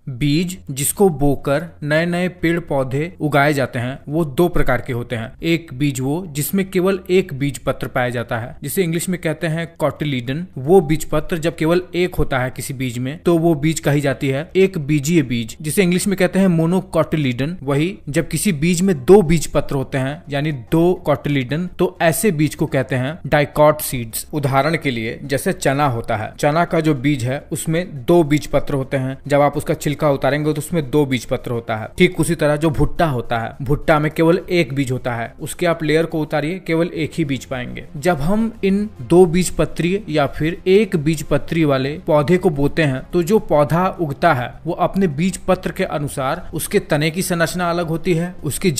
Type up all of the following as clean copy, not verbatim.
बीज जिसको बोकर नए नए पेड़ पौधे उगाए जाते हैं वो दो प्रकार के होते हैं। एक बीज वो जिसमें केवल एक बीज पत्र पाया जाता है, जिसे इंग्लिश में कहते हैं कॉटिलीडन। वो बीज पत्र जब केवल एक होता है किसी बीज में तो वो बीज कही जाती है एक बीजीय बीज, जिसे इंग्लिश में कहते हैं मोनोकॉटिलीडन। वही जब किसी बीज में दो बीज पत्र होते हैं यानी दो कॉटिलीडन, तो ऐसे बीज को कहते हैं डाइकॉट सीड्स। उदाहरण के लिए जैसे चना होता है, चना का जो बीज है उसमें दो बीज पत्र होते हैं, जब आप उसका छिलका उतारेंगे तो उसमें दो बीज पत्र होता है। ठीक उसी तरह जो भुट्टा होता है, भुट्टा में केवल एक बीज होता है, उसके आप लेयर को उतारिए केवल एक ही बीज पाएंगे। जब हम इन दो बीज पत्रीय या फिर एक बीज पत्री वाले पौधे को बोते हैं तो जो पौधा उगता है वो अपने बीज पत्र के अनुसार उसके तने की संरचना अलग होती है, उसकी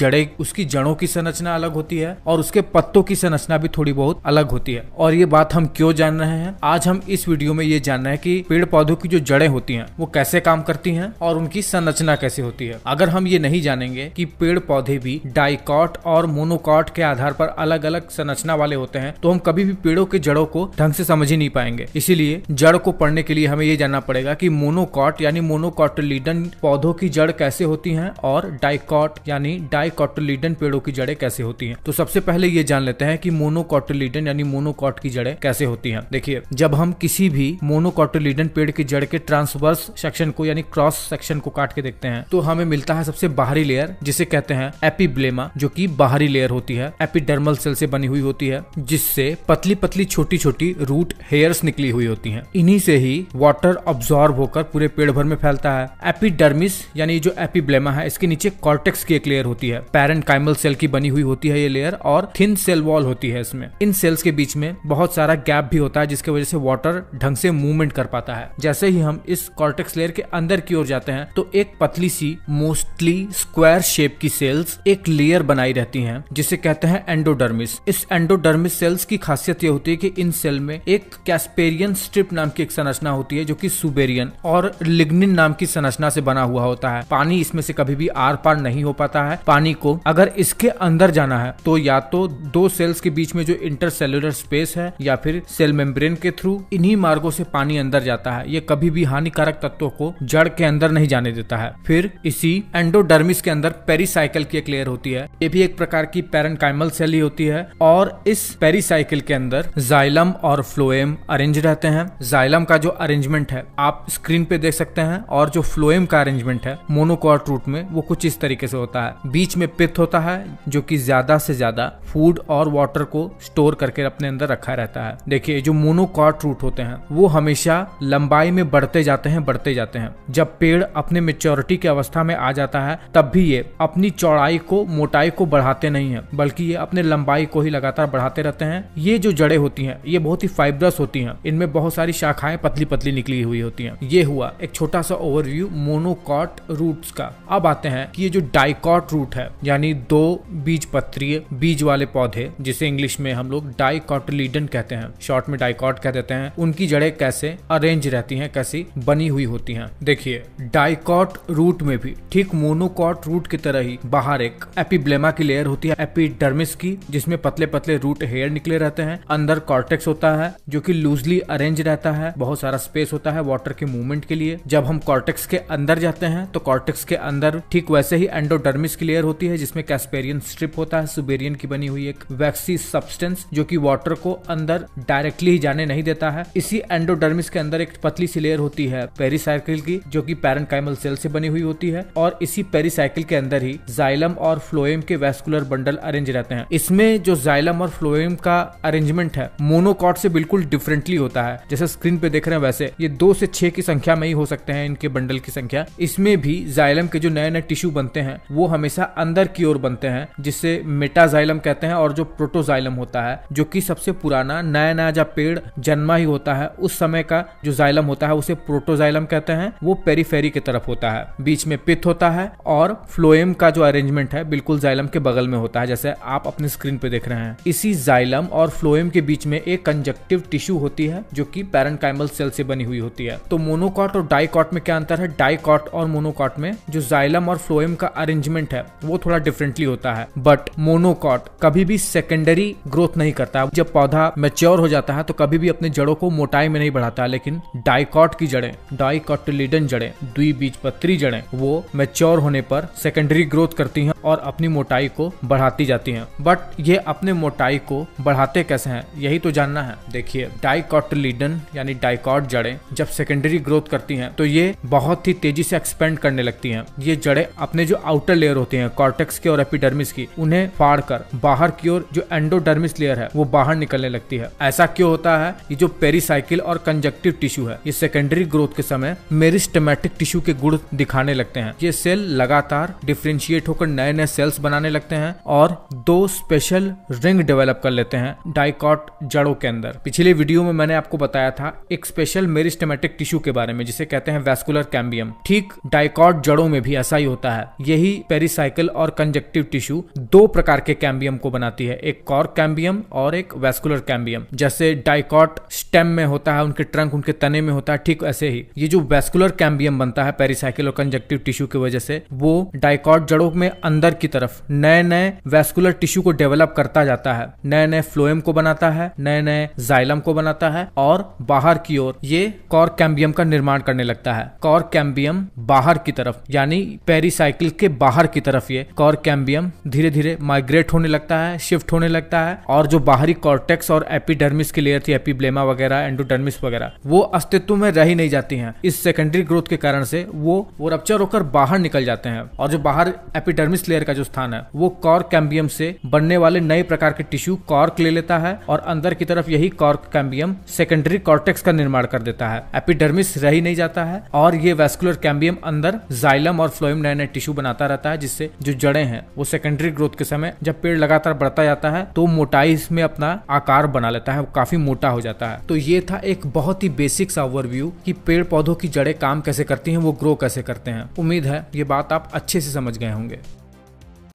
जड़ों की संरचना अलग होती है और उसके पत्तों की संरचना भी थोड़ी बहुत अलग होती है। और ये बात हम क्यों जान रहे हैं? आज हम इस वीडियो में ये जानना है कि पेड़ पौधों की जो जड़ें होती हैं वो कैसे काम करती हैं और उनकी संरचना कैसे होती है। अगर हम ये नहीं जानेंगे कि पेड़ पौधे भी डाइकॉट और मोनोकॉट के आधार पर अलग अलग संरचना वाले होते हैं तो हम कभी भी पेड़ों के जड़ों को ढंग से समझ ही नहीं पाएंगे। इसीलिए जड़ को पढ़ने के लिए हमें ये जानना पड़ेगा कि मोनोकॉट यानी मोनोकॉटिलीडन पौधों की जड़ कैसे होती हैं और डाइकॉट यानी डाइकॉटिलीडन पेड़ों की जड़ें कैसे होती हैं। तो सबसे पहले ये जान लेते हैं कि मोनोकॉटिलीडन यानी मोनोकॉट की जड़ें कैसे होती हैं। देखिए, जब हम किसी भी मोनोकॉटिलीडन पेड़ की जड़ के ट्रांसवर्स सेक्शन को यानी क्रॉस सेक्शन को काट के देखते हैं तो हमें मिलता है सबसे बाहरी लेयर जिसे कहते हैं एपिब्लेमा, जो कि बाहरी लेयर होती है, एपिडर्मल सेल से बनी हुई होती है, जिससे पतली पतली छोटी छोटी रूट हेयर्स निकली हुई होती हैं। इन्हीं से ही वाटर अब्सॉर्ब होकर पूरे पेड़ भर में फैलता है। एपिडर्मिस यानी जो एपिब्लेमा है इसके नीचे कॉर्टेक्स की एक लेयर होती है, पैरेन्काइमल सेल की बनी हुई होती है ये लेयर और थिन सेल वॉल होती है इसमें। इन सेल्स के बीच में बहुत सारा गैप भी होता है जिसकी वजह से वाटर ढंग से मूवमेंट कर पाता है। जैसे ही हम इस कॉर्टेक्स लेयर के अंदर की ओर जाते हैं तो एक पतली सी मोस्टली स्क्वायर शेप की सेल्स एक लेयर बनाई रहती हैं जिसे कहते हैं एंडोडर्मिस। इस एंडोडर्मिस सेल्स की खासियत ये होती है कि इन सेल में एक कैस्पेरियन स्ट्रिप नाम की एक संरचना होती है जो कि सुबेरियन और लिग्निन नाम की संरचना से बना हुआ होता है। पानी इसमें से कभी भी आर पार नहीं हो पाता है। पानी को अगर इसके अंदर जाना है तो या तो दो सेल्स के बीच में जो इंटरसेलुलर स्पेस है या फिर सेल मेम्ब्रेन के थ्रू, इन्हीं मार्गों से पानी अंदर जाता है। ये कभी भी हानिकारक तत्वों को जड़ के अंदर नहीं जाने देता है। फिर इसी एंडोडर्मिस के अंदर पेरीसाइकिल की एक लेयर होती है, ये भी एक प्रकार की पैरेन्काइमल सेल ही होती है और इस पेरीसाइकिल के अंदर जाइलम और फ्लोएम अरेंज रहते हैं। जाइलम का जो अरेंजमेंट है आप स्क्रीन पे देख सकते हैं और जो फ्लोएम का अरेंजमेंट है मोनोकॉट रूट में वो कुछ इस तरीके से होता है। बीच में पित्त होता है जो कि ज्यादा से ज्यादा फूड और वाटर को स्टोर करके अपने अंदर रखा रहता है। देखिए, जो मोनोकॉट रूट होते हैं वो हमेशा लंबाई में बढ़ते जाते हैं। जब पेड़ अपने मेच्योरिटी की अवस्था में आ जाता है तब भी ये अपनी चौड़ाई को, मोटाई को बढ़ाते नहीं है, बल्कि ये अपने लंबाई को ही लगातार बढ़ाते रहते हैं। ये जो जड़ें होती हैं ये बहुत ही फाइब्रस होती हैं, इनमें बहुत सारी शाखाएं पतली पतली निकली हुई होती हैं। ये हुआ एक छोटा सा ओवरव्यू मोनोकॉट रूट्स का। अब आते हैं कि ये जो डाइकॉट रूट है यानी दो बीज पत्रीय बीज वाले पौधे, जिसे इंग्लिश में हम लोग डाइकॉटिलीडन कहते हैं, शॉर्ट में डाइकॉट कह देते हैं, उनकी जड़ें कैसे अरेंज रहती हैं, कैसी बनी हुई होती हैं। देखिए, डाइकॉट रूट में भी ठीक मोनोकॉट रूट की तरह ही बाहर एक एपिब्लेमा की लेयर होती है एपिडर्मिस की, जिसमें पतले पतले रूट हेयर निकले रहते हैं। अंदर कॉर्टेक्स होता है जो कि लूजली अरेंज रहता है, बहुत सारा स्पेस होता है वाटर के मूवमेंट के लिए। जब हम कॉर्टेक्स के अंदर जाते हैं तो कॉर्टेक्स के अंदर ठीक वैसे ही एंडोडर्मिस की लेयर होती है जिसमें कैस्पेरियन स्ट्रिप होता है, सुबेरियन की बनी हुई एक वैक्सी सब्सटेंस जो कि वाटर को अंदर डायरेक्टली जाने नहीं देता है। इसी एंडोडर्मिस के अंदर एक पतली सी लेयर होती है पेरीसाइकिल की जो कि पैरेन्काइमल सेल से बनी हुई होती है और इसी पेरीसाइकिल के अंदर ही जाइलम और फ्लोएम के वैस्कुलर बंडल अरेंज रहते हैं। इसमें जो जाइलम और फ्लोएम का अरेंजमेंट है मोनोकॉट से बिल्कुल डिफरेंटली होता है। जैसे स्क्रीन पे देख रहे हैं वैसे ये 2 से 6 की संख्या में ही हो सकते हैं इनके बंडल की संख्या। इसमें भी जाइलम के जो नए नए टिश्यू बनते हैं वो हमेशा अंदर की ओर बनते हैं जिससे मेटाजाइलम कहते हैं, और जो प्रोटोजाइलम होता है जो कि सबसे पुराना नया जब पेड़ जन्मा ही होता है उस समय का जो जाइलम होता है उसे प्रोटोजाइलम कहते हैं, वो पेरीफेरी की तरफ होता है। बीच में पित्त होता है और फ्लोएम का जो अरेंजमेंट है बिल्कुल जाइलम के बगल में होता है जैसे आप अपने स्क्रीन पे देख रहे हैं। इसी जाइलम और फ्लोएम के बीच में एक कंजक्टिव टिश्यू होती है जो कि पैरेन्काइमल सेल से बनी हुई होती है। तो मोनोकॉट और डाइकॉट में क्या अंतर है? डाइकॉट और मोनोकॉट में जो जाइलम और फ्लोएम का अरेंजमेंट है वो थोड़ा डिफरेंटली होता है, बट मोनोकॉट कभी भी सेकेंडरी ग्रोथ नहीं करता। जब पौधा मैच्योर हो जाता है तो कभी भी अपने जड़ों को मोटाई में नहीं बढ़ाता, लेकिन डाइकॉट की जड़ें, डाइकॉटिलीडन जड़ें, द्विबीजपत्री जड़ें वो मैच्योर होने पर सेकेंडरी ग्रोथ करती हैं और अपनी मोटाई को बढ़ाती जाती हैं। बट ये अपने मोटाई को बढ़ाते कैसे हैं, यही तो जानना है। देखिए, डाइकोटिलीडन यानी डाइकॉट जड़ें जब सेकेंडरी ग्रोथ करती हैं तो ये बहुत ही तेजी से एक्सपेंड करने लगती हैं। ये जड़ें अपने जो आउटर लेयर होती हैं कॉर्टेक्स की और एपिडर्मिस की, उन्हें फाड़कर बाहर की ओर जो एंडोडर्मिस लेयर है वो बाहर निकलने लगती है। ऐसा क्यों होता है? ये जो पेरिसाइकिल और कंजक्टिव टिश्यू है, ये सेकेंडरी ग्रोथ के समय मेरिस्टेमेटिक टिश्यू के गुण दिखाने लगते हैं। ये सेल लगातार डिफरेंशिएट होकर नए नए सेल्स बनाने लगते हैं और 2 स्पेशल रिंग डेवलप कर लेते हैं डाइकॉट जड़ों के अंदर। पिछले वीडियो में मैंने आपको बताया था एक स्पेशल मेरिस्टेमेटिक टिश्यू के बारे में जिसे कहते हैं वैस्कुलर कैम्बियम। ठीक डाइकॉट जड़ों में भी ऐसा ही होता है। यही पेरिसाइकिल और कंजक्टिव टिश्यू 2 प्रकार के कैम्बियम को बनाती है, एक कॉर्क कैम्बियम और एक वैस्कुलर कैम्बियम। जैसे डाइकॉट स्टेम में होता है, उनके ट्रंक उनके तने में होता है, ठीक ऐसे ही ये जो वैस्कुलर कैम्बियम बनता है पेरिसाइकिल और कंजक्टिव टिश्यू की वजह से, वो डाइकॉट जड़ों में अंदर की तरफ नए नए वैस्कुलर टिश्यू को डेवलप करता जाता है, नए नए फ्लोएम को बनाता है, नए नए जाइलम को बनाता है और बाहर की ओर ये कॉर्क कैम्बियम का निर्माण करने लगता है। कॉर्क कैम्बियम बाहर की तरफ यानी पेरिसाइकिल के बाहर की तरफ ये कॉर्क कैम्बियम धीरे धीरे माइग्रेट होने लगता है, शिफ्ट होने लगता है और जो बाहरी कॉर्टेक्स और एपिडर्मिस की लेयर थी, एपिब्लेमा वगैरह, एंडोडर्मिस वगैरह, वो अस्तित्व में रह ही नहीं जाती हैं। इस सेकेंडरी ग्रोथ के कारण से वो रप्चर होकर बाहर निकल जाते हैं और जो बाहर एपिडर्मिस लेयर का जो स्थान है वो कॉर्क कैम्बियम से बनने वाले नए प्रकार के टिश्यू कॉर्क ले लेता है और अंदर की तरफ यही कॉर्क कैम्बियम सेकेंडरी कॉर्टेक्स का निर्माण कर देता है। एपिडर्मिस रह ही नहीं जाता है और ये वैस्कुलर कैम्बियम अंदर जाइलम और फ्लोएम नए नए टिश्यू बनाता रहता है, जिससे जो जड़ें हैं वो सेकेंडरी ग्रोथ के समय जब पेड़ लगातार बढ़ता जाता है तो मोटाई इसमें अपना आकार बना लेता है, वो काफी मोटा हो जाता है। तो ये था एक बहुत ही बेसिक सा ओवरव्यू कि पेड़ पौधों की जड़ें काम कैसे करती हैं, वो ग्रो कैसे करते हैं। उम्मीद है ये बात आप अच्छे से समझ गए होंगे।